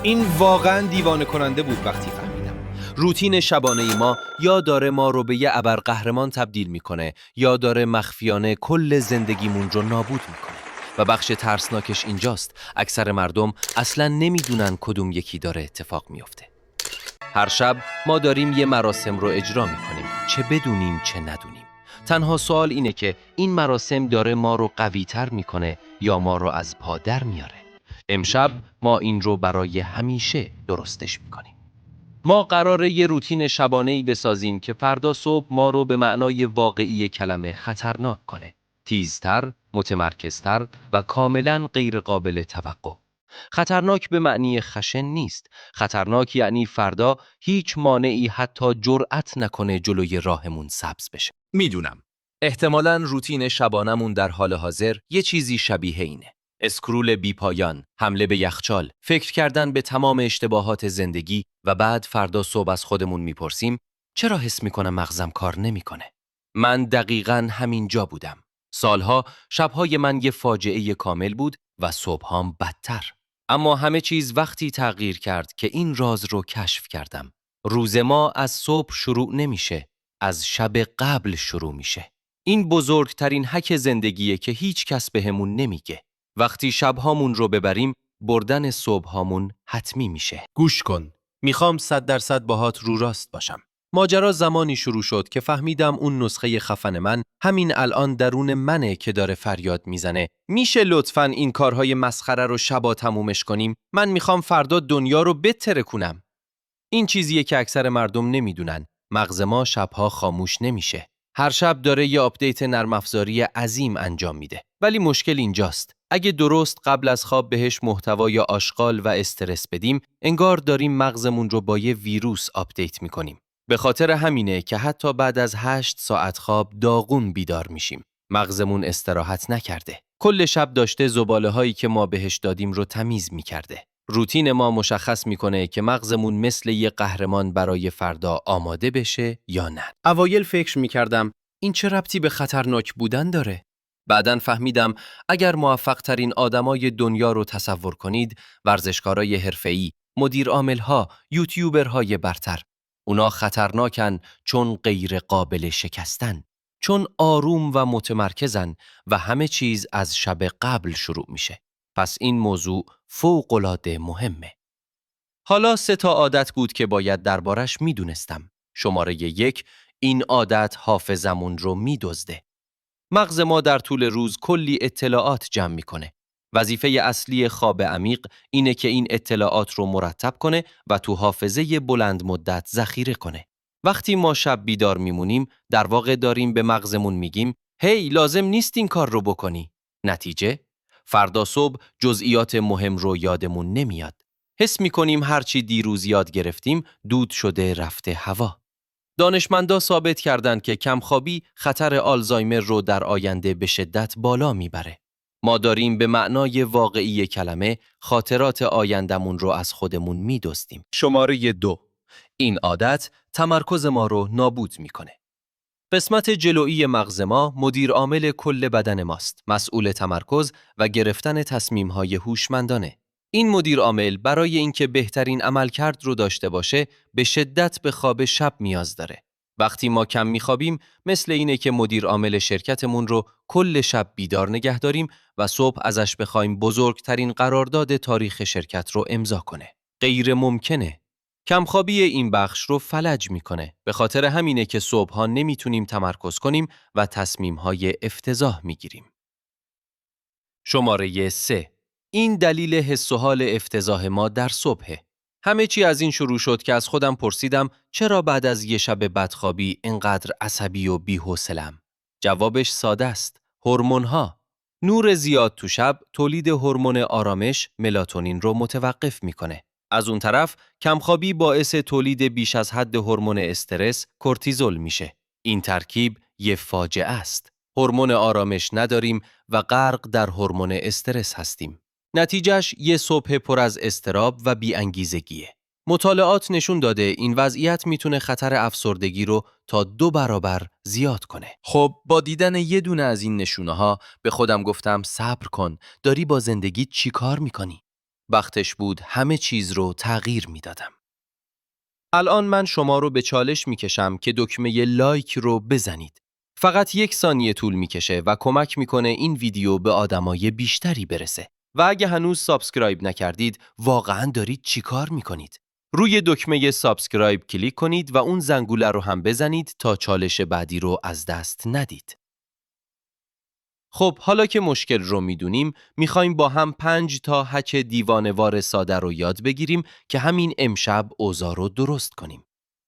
این واقعا دیوانه کننده بود وقتی فهمیدم. روتین شبانه ما یا داره ما رو به یه ابرقهرمان تبدیل میکنه یا داره مخفیانه کل زندگیمون رو نابود میکنه. و بخش ترسناکش اینجاست، اکثر مردم اصلا نمیدونن کدوم یکی داره اتفاق میفته. هر شب ما داریم یه مراسم رو اجرا میکنیم، چه بدونیم چه ندونیم. تنها سوال اینه که این مراسم داره ما رو قوی‌تر میکنه یا ما رو از پا در میاره. امشب ما این رو برای همیشه درستش میکنیم. ما قراره یه روتین شبانه‌ای بسازیم که فردا صبح ما رو به معنای واقعی کلمه خطرناک کنه. تیزتر، متمرکزتر و کاملاً غیر قابل توقع. خطرناک به معنی خشن نیست. خطرناک یعنی فردا هیچ مانعی حتی جرأت نکنه جلوی راهمون سبز بشه. میدونم. احتمالاً روتین شبانمون در حال حاضر یه چیزی شبیه اینه. اسکرول بی پایان، حمله به یخچال، فکر کردن به تمام اشتباهات زندگی و بعد فردا صبح از خودمون میپرسیم چرا حس میکنم مغزم کار نمیکنه؟ من دقیقاً همین جا بودم. سالها شبهای من یه فاجعه کامل بود و صبحام بدتر. اما همه چیز وقتی تغییر کرد که این راز رو کشف کردم. روز ما از صبح شروع نمیشه، از شب قبل شروع میشه. این بزرگترین حک زندگیه که هیچ کس بهمون نمیگه. وقتی شبهامون رو ببریم، بردن صبحهامون حتمی میشه. گوش کن. میخوام 100% باهات رو راست باشم. ماجرا زمانی شروع شد که فهمیدم اون نسخه خفن من همین الان درون منه که داره فریاد میزنه. میشه لطفاً این کارهای مسخره رو شبا تمومش کنیم؟ من میخوام فردا دنیا رو بتره کنم. این چیزیه که اکثر مردم نمیدونن. مغز ما شبها خاموش نمیشه. هر شب داره یه آپدیت نرم افزاری عظیم انجام میده. ولی مشکل اینجاست. اگه درست قبل از خواب بهش محتوای آشغال و استرس بدیم، انگار داریم مغزمون رو با یه ویروس آپدیت میکنیم. به خاطر همینه که حتی بعد از 8 ساعت خواب داغون بیدار میشیم. مغزمون استراحت نکرده. کل شب داشته زباله‌هایی که ما بهش دادیم رو تمیز میکرده. روتین ما مشخص میکنه که مغزمون مثل یه قهرمان برای فردا آماده بشه یا نه. اوایل فکر میکردم این چه ربطی به خطرناک بودن داره؟ بعدن فهمیدم اگر موفق ترین آدمای دنیا رو تصور کنید، ورزشکارای حرفه‌ای، مدیر عامل‌ها، یوتیوبرهای برتر، اونا خطرناکن چون غیر قابل شکستن، چون آروم و متمرکزن و همه چیز از شب قبل شروع میشه. پس این موضوع فوق‌العاده مهمه. حالا 3 عادت بود که باید دربارش میدونستم. شماره 1، این عادت حافظمون رو میدزده. مغز ما در طول روز کلی اطلاعات جمع میکنه. وظیفه اصلی خواب عمیق اینه که این اطلاعات رو مرتب کنه و تو حافظه بلند مدت ذخیره کنه. وقتی ما شب بیدار میمونیم، در واقع داریم به مغزمون میگیم هی لازم نیست این کار رو بکنی. نتیجه؟ فردا صبح جزئیات مهم رو یادمون نمیاد. حس میکنیم هرچی دیروز یاد گرفتیم دود شده رفته هوا. دانشمندا ثابت کردند که کمخوابی خطر آلزایمر رو در آینده به شدت بالا میبره. ما داریم به معنای واقعی کلمه خاطرات آیندمون رو از خودمون میدزدیم. شماره 2، این عادت تمرکز ما رو نابود میکنه. قسمت جلویی مغز ما مدیر عامل کل بدن ماست، مسئول تمرکز و گرفتن تصمیم‌های هوشمندانه. این مدیر عامل برای اینکه بهترین عملکرد رو داشته باشه، به شدت به خواب شب نیاز داره. وقتی ما کم میخوابیم، مثل اینه که مدیر عامل شرکتمون رو کل شب بیدار نگه داریم و صبح ازش بخوایم بزرگترین قرارداد تاریخ شرکت رو امضا کنه. غیر ممکنه. کمخوابی این بخش رو فلج میکنه. به خاطر همینه که صبحها نمیتونیم تمرکز کنیم و تصمیم‌های افتضاح میگیریم. شماره 3، این دلیل حس و حال افتضاح ما در صبحه. همه چی از این شروع شد که از خودم پرسیدم چرا بعد از یه شب بدخوابی اینقدر عصبی و بی‌حوصله‌ام؟ جوابش ساده است. هورمون‌ها. نور زیاد تو شب تولید هورمون آرامش ملاتونین رو متوقف میکنه. از اون طرف کمخوابی باعث تولید بیش از حد هورمون استرس کورتیزول میشه. این ترکیب یه فاجعه است. هورمون آرامش نداریم و غرق در هورمون استرس هستیم. نتیجهش یه صبح پر از اضطراب و بی‌انگیزگیه. مطالعات نشون داده این وضعیت میتونه خطر افسردگی رو تا 2 برابر زیاد کنه. خب با دیدن یه دونه از این نشونه ها به خودم گفتم صبر کن، داری با زندگی چی کار میکنی؟ وقتش بود همه چیز رو تغییر میدادم. الان من شما رو به چالش میکشم که دکمه لایک رو بزنید. فقط 1 ثانیه طول میکشه و کمک میکنه این ویدیو به آدمای بیشتری برسه. و اگه هنوز سابسکرایب نکردید، واقعاً دارید چیکار میکنید؟ روی دکمه سابسکرایب کلیک کنید و اون زنگوله رو هم بزنید تا چالش بعدی رو از دست ندید. خب حالا که مشکل رو میدونیم، میخوایم با هم 5 تا هک دیوانه‌وار ساده رو یاد بگیریم که همین امشب اوضاع رو درست کنیم.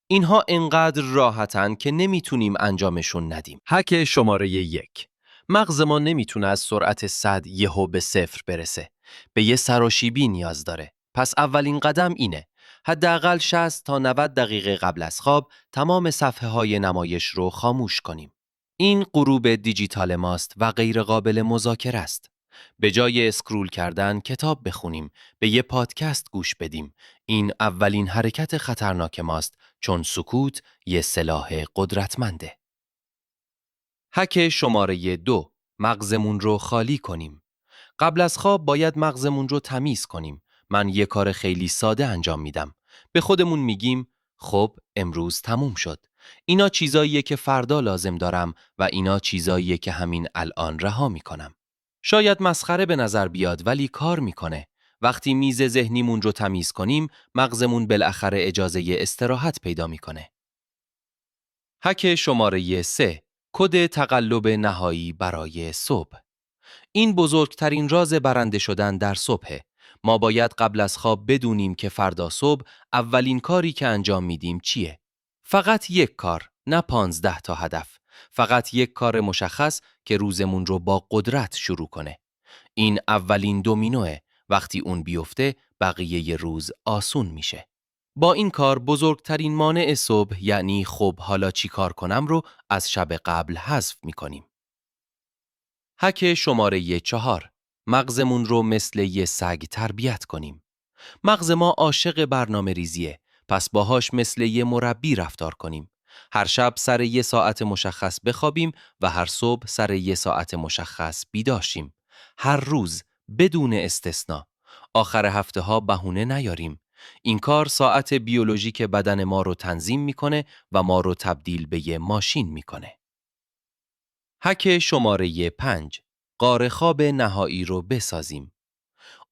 اینها انقدر راحتن که نمیتونیم انجامشون ندیم. هک شماره 1. مغز ما نمیتونه از سرعت 100 یهو به 0 برسه. به یه سراشیبی نیاز داره. پس اولین قدم اینه. حداقل 60 تا 90 دقیقه قبل از خواب تمام صفحه‌های نمایش رو خاموش کنیم. این غروب دیجیتال ماست و غیر قابل مذاکره است. به جای اسکرول کردن کتاب بخونیم، به یه پادکست گوش بدیم. این اولین حرکت خطرناک ماست، چون سکوت یه سلاح قدرتمنده. هک شماره 2. مغزمون رو خالی کنیم. قبل از خواب باید مغزمون رو تمیز کنیم. من یه کار خیلی ساده انجام میدم. به خودمون میگیم خب امروز تموم شد. اینا چیزاییه که فردا لازم دارم و اینا چیزاییه که همین الان رها میکنم. شاید مسخره به نظر بیاد ولی کار میکنه. وقتی میز ذهنیمون رو تمیز کنیم، مغزمون بالاخره اجازه استراحت پیدا میکنه. هک شماره 3. کد تقلب نهایی برای صبح. این بزرگترین راز برنده شدن در صبحه. ما باید قبل از خواب بدونیم که فردا صبح اولین کاری که انجام میدیم چیه. فقط یک کار، نه 15 تا هدف. فقط یک کار مشخص که روزمون رو با قدرت شروع کنه. این اولین دومینوه. وقتی اون بیفته بقیه روز آسون میشه. با این کار بزرگترین مانع صبح، یعنی خب حالا چی کار کنم رو از شب قبل حذف میکنیم. هک شماره 4. مغزمون رو مثل یه سگ تربیت کنیم. مغز ما عاشق برنامه ریزیه، پس باهاش مثل یه مربی رفتار کنیم. هر شب سر یه ساعت مشخص بخوابیم و هر صبح سر یه ساعت مشخص بیدار شیم. هر روز بدون استثنا. آخر هفته ها بهونه نیاریم. این کار ساعت بیولوژیک بدن ما رو تنظیم میکنه و ما رو تبدیل به یه ماشین میکنه. هک شماره 5. غار خواب نهایی رو بسازیم.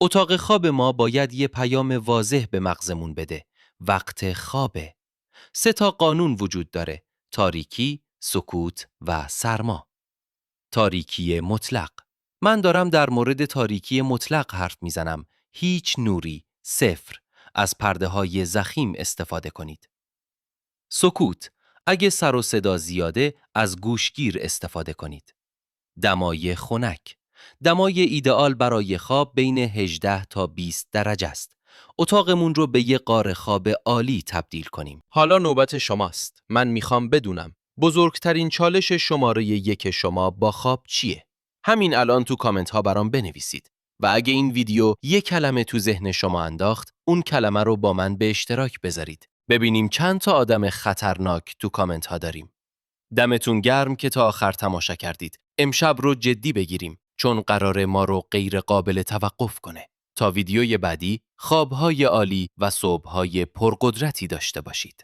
اتاق خواب ما باید یه پیام واضح به مغزمون بده. وقت خوابه. 3 تا قانون وجود داره: تاریکی، سکوت و سرما. تاریکی مطلق. من دارم در مورد تاریکی مطلق حرف میزنم. هیچ نوری، 0. از پرده های ضخیم استفاده کنید. سکوت. اگه سر و صدا زیاده از گوشگیر استفاده کنید. دمای خنک. دمای ایدئال برای خواب بین 18 تا 20 درجه است. اتاقمون رو به یه غار خواب عالی تبدیل کنیم. حالا نوبت شماست. من میخوام بدونم بزرگترین چالش شماره 1 شما با خواب چیه؟ همین الان تو کامنت ها برام بنویسید. و اگه این ویدیو یک کلمه تو ذهن شما انداخت، اون کلمه رو با من به اشتراک بذارید. ببینیم چند تا آدم خطرناک تو کامنت ها داریم. دمتون گرم که تا آخر تماشا کردید. امشب رو جدی بگیریم، چون قراره ما رو غیر قابل توقف کنه. تا ویدیوی بعدی، خوابهای عالی و صبحهای پرقدرتی داشته باشید.